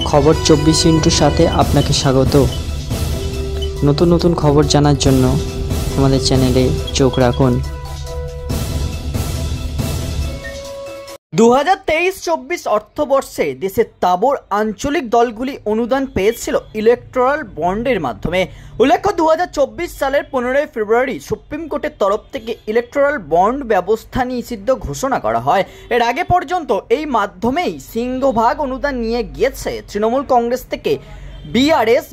খবর 24 সাথে আপনাকে স্বাগত। নতুন নতুন খবর জানার জন্য আমাদের চ্যানেলে চোখ রাখুন। 2023-24 অর্থবর্ষে দেশের তাবড় আঞ্চলিক দলগুলি অনুদান পেয়েছিল ইলেকট্রাল বন্ডের মাধ্যমে। উল্লেখ্য 2024 সালের 15 ফেব্রুয়ারি সুপ্রিম কোর্টের তরফ থেকে ইলেকট্রাল বন্ড ব্যবস্থা নিষিদ্ধ ঘোষণা করা হয়। এর আগে পর্যন্ত এই মাধ্যমেই সিংহভাগ অনুদান নিয়ে গিয়েছে তৃণমূল কংগ্রেস থেকে বিআরএস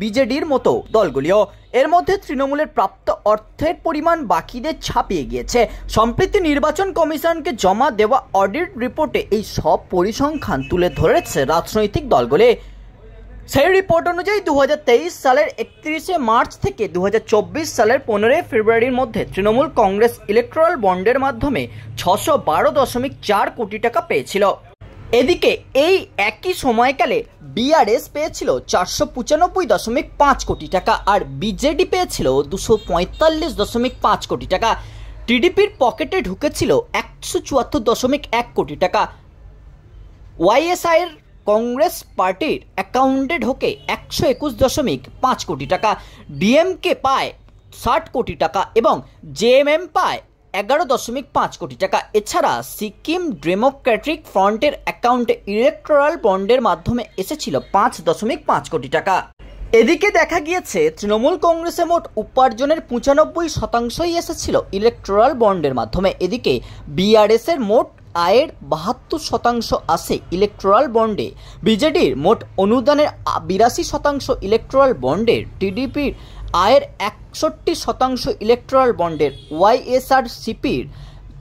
বিজেডির মতো দলগুলিও। এর মধ্যে তৃণমূলের প্রাপ্ত অর্থের পরিমাণ বাকিদের ছাপিয়ে গিয়েছে। সম্প্রতি নির্বাচন কমিশনকে জমা দেওয়া অডিট রিপোর্টে এই সব পরিসংখ্যান তুলে ধরেছে রাজনৈতিক দলগুলি। সেই রিপোর্ট অনুযায়ী 2023 সালের 31 মার্চ থেকে 2024 সালের 15 ফেব্রুয়ারির মধ্যে তৃণমূল কংগ্রেস ইলেকট্রাল বন্ডের মাধ্যমে 612.4 কোটি টাকা পেয়েছিল। এদিকে এই একই সময়কালে বিআরএস পেয়েছিল 495.5 কোটি টাকা আর বিজেডি পেয়েছিল 245.5 কোটি টাকা। টিডিপির পকেটে ঢুকেছিল 174.1 কোটি টাকা। ওয়াইএসআইয়ের কংগ্রেস পার্টির অ্যাকাউন্টে ঢোকে 121.5 কোটি টাকা। ডিএমকে পায় 60 কোটি টাকা এবং জেএমএম পায় 11.5 কোটি টাকা। এছাড়া সিকিম ডেমোক্রেটিক ফ্রন্টের অ্যাকাউন্টে ইলেকট্রাল বন্ডের মাধ্যমে এসেছিল 5.5 কোটি টাকা। এদিকে দেখা গিয়েছে তৃণমূল কংগ্রেসের মোট উপার্জনের 95% এসেছিল ইলেকট্রাল বন্ডের মাধ্যমে। এদিকে বিআরএস এর মোট আয়ের 72% আসে ইলেকট্রাল বন্ডে। বিজেডির মোট অনুদানের 82% ইলেকট্রাল বন্ডের। টিডিপির আয়ের 61% ইলেকট্রাল বন্ডের। ওয়াইএসআরসিপির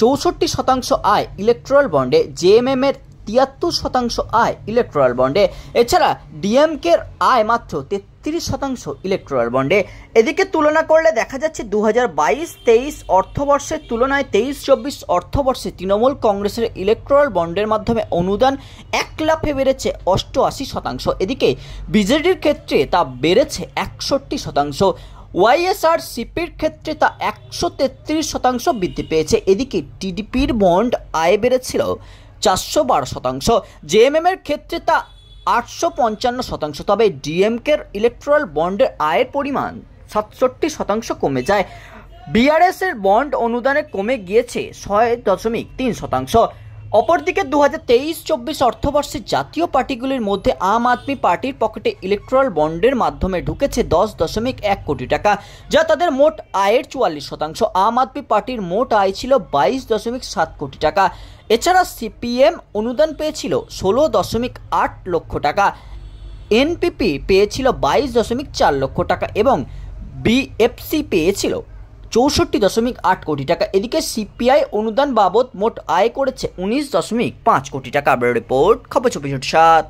64% আয় ইলেকট্রাল বন্ডে। জেএমএম এর 73% আয় ইলেকট্রাল বন্ডে। এছাড়া ডিএমকের আয় মাত্র 33% ইলেকট্রাল বন্ডে। এদিকে তুলনা করলে দেখা যাচ্ছে 2022-23 অর্থবর্ষের তুলনায় 23-24 অর্থবর্ষে তৃণমূল কংগ্রেসের ইলেকট্রাল বন্ডের মাধ্যমে অনুদান 1 লাফে বেড়েছে 88%। এদিকে বিজেডির ক্ষেত্রে তা বেড়েছে 61%। ওয়াইএসআরসিপির ক্ষেত্রে তা 133% বৃদ্ধি পেয়েছে। এদিকে টিডিপির বন্ড আয় বেড়েছিল 412%। জেএমএম এর ক্ষেত্রে তা 855%। তবে ডিএমকের ইলেকট্রাল বন্ডের আয়ের পরিমাণ 67% কমে যায়। বিআরএস এর বন্ড অনুদানে কমে গিয়েছে 6.3%। অপরদিকে 2023-24 অর্থবর্ষে জাতীয় পার্টিগুলির মধ্যে আম আদমি পার্টির পকেটে ইলেকট্রাল বন্ডের মাধ্যমে ঢুকেছে 10.1 কোটি টাকা, যা তাদের মোট আয়ের 44%। আম আদমি পার্টির মোট আয় ছিল 22.7 কোটি টাকা। এছাড়া সিপিএম অনুদান পেয়েছিল 16.8 লক্ষ টাকা। এনপিপি পেয়েছিল 22.4 লক্ষ টাকা এবং বিএফসি পেয়েছিল 64.8 কোটি টাকা। এদিকে সিপিআই অনুদান বাবদ মোট আয় করেছে 19.5 কোটি টাকা। রিপোর্ট খবর 24/7।